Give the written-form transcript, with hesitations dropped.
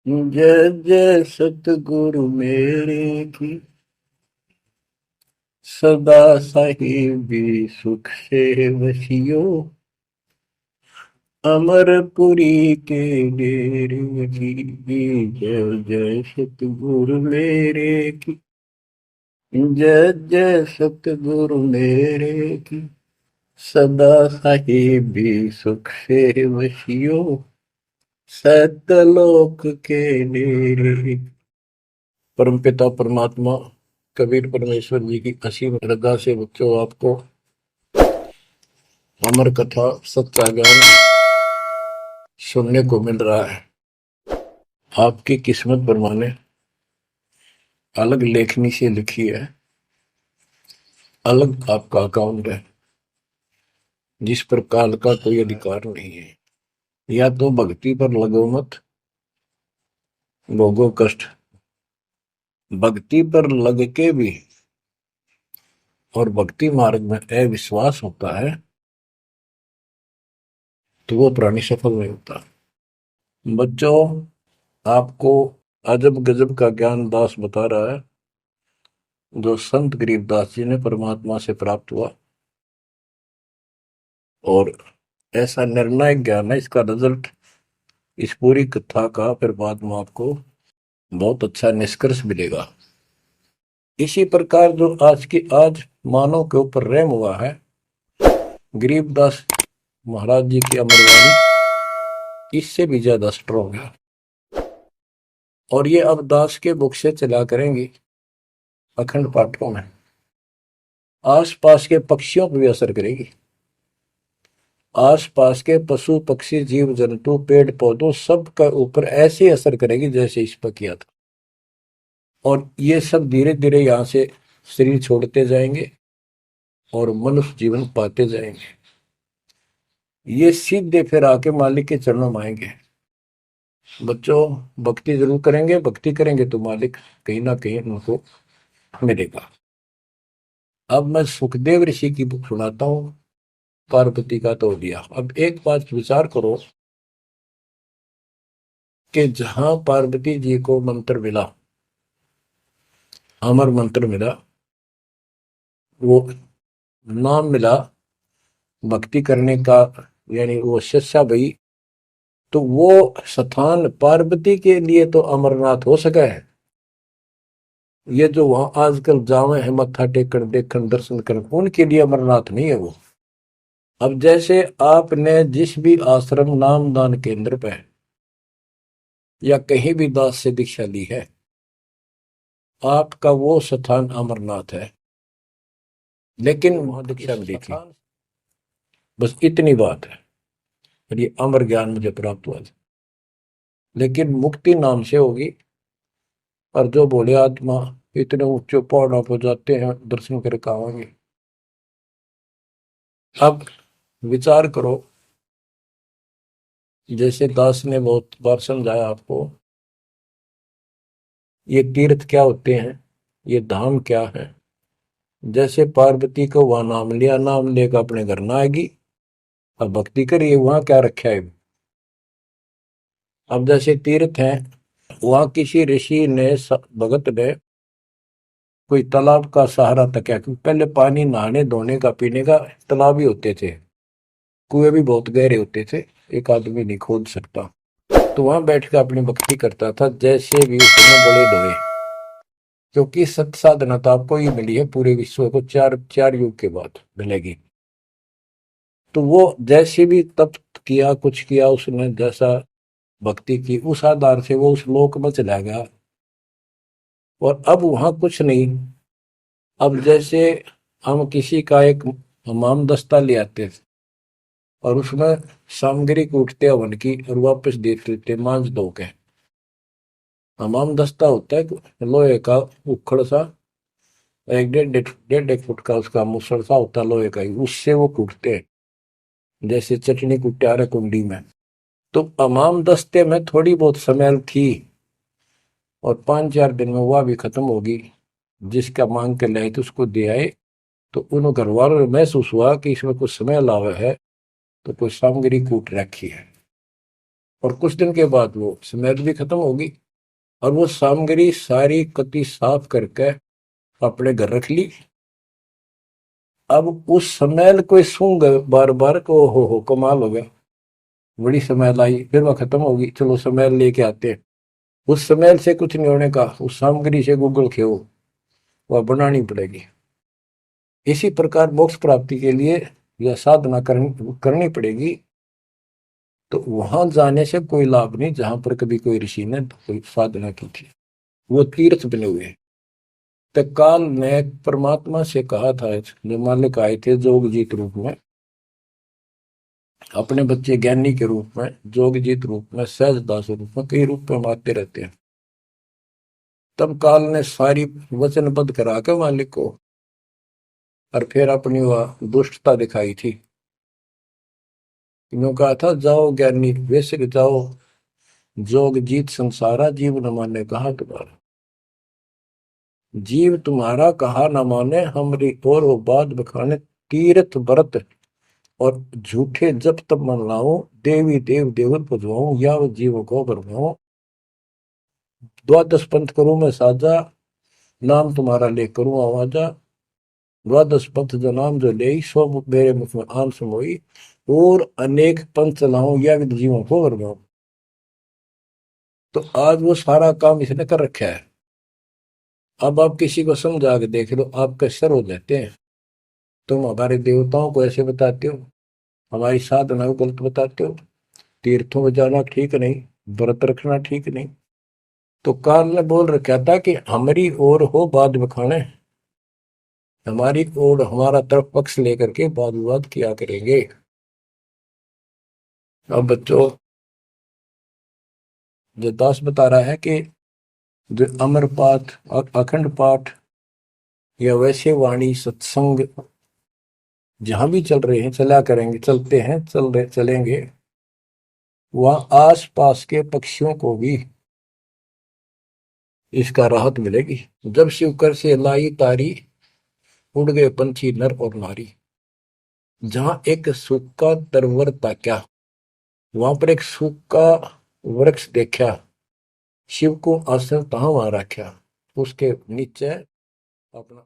जय जय सतगुरु मेरे की सदा साहिबी सुख से वसियो अमरपुरी के डेरे की। जय जय सतगुरु मेरे की जय जय सतगुरु मेरे की सदा साहिबी सुख से वसियो सतलोक के डेरे। परमपिता परमात्मा कबीर परमेश्वर जी की असीम श्रद्धा से बच्चों आपको अमर कथा सच्चा ज्ञान सुनने को मिल रहा है। आपकी किस्मत परमाने अलग लेखनी से लिखी है, अलग आपका अकाउंट है जिस पर काल का कोई अधिकार नहीं है। या तो भक्ति पर लगो मत, भोगो कष्ट। भक्ति पर लग के भी और भक्ति मार्ग में अविश्वास होता है तो वो प्राणी सफल नहीं होता। बच्चों, आपको अजब गजब का ज्ञान दास बता रहा है जो संत गरीबदास जी ने परमात्मा से प्राप्त हुआ। और ऐसा निर्णायक ज्ञान है, इसका रिजल्ट इस पूरी कथा का फिर बाद में आपको बहुत अच्छा निष्कर्ष मिलेगा। इसी प्रकार जो आज मानव के ऊपर रहम हुआ है, गरीबदास महाराज जी की अमरवाणी इससे भी ज्यादा स्ट्रॉन्ग है। और ये अब दास के बुक से चला करेंगी अखंड पाठों में, आसपास के पक्षियों पर भी असर करेगी। आसपास के पशु पक्षी जीव जंतु पेड़ पौधों सब का ऊपर ऐसे असर करेगी जैसे इस पर किया था। और ये सब धीरे धीरे यहाँ से शरीर छोड़ते जाएंगे और मनुष्य जीवन पाते जाएंगे। ये सीधे फिर आके मालिक के चरणों में आएंगे। बच्चों, भक्ति जरूर करेंगे, भक्ति करेंगे तो मालिक कहीं ना कहीं उनको मिलेगा। अब मैं सुखदेव ऋषि की बुक सुनाता हूँ, पार्वती का तो दिया। अब एक बात विचार करो कि जहां पार्वती जी को मंत्र मिला, अमर मंत्र मिला, वो नाम मिला भक्ति करने का, यानी वो शिक्षा भई, तो वो स्थान पार्वती के लिए तो अमरनाथ हो सका है। ये जो वहां आजकल जावे है मत्था टेकन देखन दर्शन कर, उनके लिए अमरनाथ नहीं है वो। अब जैसे आपने जिस भी आश्रम नाम दान केंद्र पे या कहीं भी दास से दीक्षा ली है, आपका वो स्थान अमरनाथ है। लेकिन वहां दीक्षा मिली थी, बस इतनी बात है। और ये अमर ज्ञान मुझे प्राप्त हुआ था। लेकिन मुक्ति नाम से होगी। और जो बोले आत्मा इतने ऊंचे पहाड़ों पर जाते हैं दर्शन करके आवांगे। अब विचार करो, जैसे दास ने बहुत बार समझाया आपको, ये तीर्थ क्या होते हैं, ये धाम क्या है। जैसे पार्वती को वहां नाम लिया, नाम लेकर अपने घर ना आएगी। अब भक्ति करिए, वहां क्या रखा है। अब जैसे तीर्थ है, वहां किसी ऋषि ने भगत ने कोई तालाब का सहारा तक है, क्योंकि पहले पानी नहाने धोने का पीने का तालाब ही होते थे, कुएं भी बहुत गहरे होते थे, एक आदमी नहीं खोद सकता। तो वहां बैठ कर अपनी भक्ति करता था, जैसे भी उसने बड़े धोए। क्योंकि सत साधना तो आपको ही मिली है, पूरे विश्व को चार चार युग के बाद मिलेगी। तो वो जैसे भी तप किया, कुछ किया उसने, जैसा भक्ति की, उस आधार से वो उस लोक में चला गया। और अब वहां कुछ नहीं। अब जैसे हम किसी का एक हमाम दस्ता ले आते थे और उसमें सामग्री कूटते हवन की और वापस देते थे मांझ धो के। हमाम दस्ता होता है लोहे का उखड़ सा, एक डेढ़ एक फुट का उसका मुसड़ सा होता है लोहे का ही, उससे वो कूटते हैं जैसे चटनी कुटा रहे कुंडी में। तो हमाम दस्ते में थोड़ी बहुत स्मेल थी और 5-4 दिन में वह भी खत्म होगी। जिसका मांग के लाए थे उसको दे आए, तो उन घर वालों को महसूस हुआ कि इसमें कुछ स्मेल आवा है, तो कोई सामग्री कूट रखी है। और कुछ दिन के बाद वो स्मेल भी खत्म होगी। और वो सामग्री सारी कति साफ करके अपने घर रख ली। अब उस स्मेल को सूंघ बार बार को हो कमाल हो गया, बड़ी स्मेल आई, फिर वह खत्म होगी, चलो स्मेल लेके आते हैं। उस स्मेल से कुछ नहीं होने का, उस सामग्री से गूगल खेओ, वह बनानी पड़ेगी। इसी प्रकार मोक्ष प्राप्ति के लिए यह साधना करनी पड़ेगी। तो वहां जाने से कोई लाभ नहीं जहां पर कभी कोई ऋषि ने कोई साधना की थी, वो तीर्थ बने हुए हैं। तत्काल ने परमात्मा से कहा था, जो मालिक आए थे जोगजीत रूप में, अपने बच्चे ज्ञानी के रूप में, जोगजीत रूप में, सहजदास रूप में, कई रूप में आते रहते हैं। तब काल ने सारी वचनबद्ध करा के मालिक को, और फिर अपनी वह दुष्टता दिखाई थी। यूं कहा था, जाओ ज्ञानी वैसे जाओ, जोग जीत संसारा, जीव न माने कहा तुम्हारा। जीव तुम्हारा कहा न माने, हमरी और वो बात बखाने, तीर्थ व्रत और झूठे जब तब मन लाऊं, देवी देव देवर पुजवाऊं, या वो जीव को बरवाऊं। द्वादश पंथ करूं मैं साजा, नाम तुम्हारा ले करूं आवाजा। द्वादश पंथ जो नाम जो ले, सो मेरे मुख में आन समोई, और अनेक पंथ चलाऊं, या विद जीवों को बरवाऊं। तो आज वो सारा काम इसने कर रखा है। अब आप किसी को समझा के देख लो, आपके सर हो जाते हैं। तुम हमारे देवताओं को ऐसे बताते हो, हमारी साधना को गलत बताते हो, तीर्थों में जाना ठीक नहीं, व्रत रखना ठीक नहीं। तो काल ने बोल रखा था कि हमारी ओर हो बाद बखाने, हमारी ओर हमारा तरफ पक्ष लेकर के वाद विवाद किया करेंगे। अब बच्चों, जो दास बता रहा है कि जो अमर पाठ और अखंड पाठ या वैसे वाणी सत्संग जहां भी चल रहे हैं, चला करेंगे, चलते हैं, चल रहे चलेंगे, वहां आस पास के पक्षियों को भी इसका राहत मिलेगी। जब शिवकर से लाई तारी, उड़ गए पंछी नर और नारी। जहां एक सूखा तरवर ताक्या, वहां पर एक सूखा वृक्ष देखा, शिव को आसन तहां वहां रखा, उसके नीचे अपना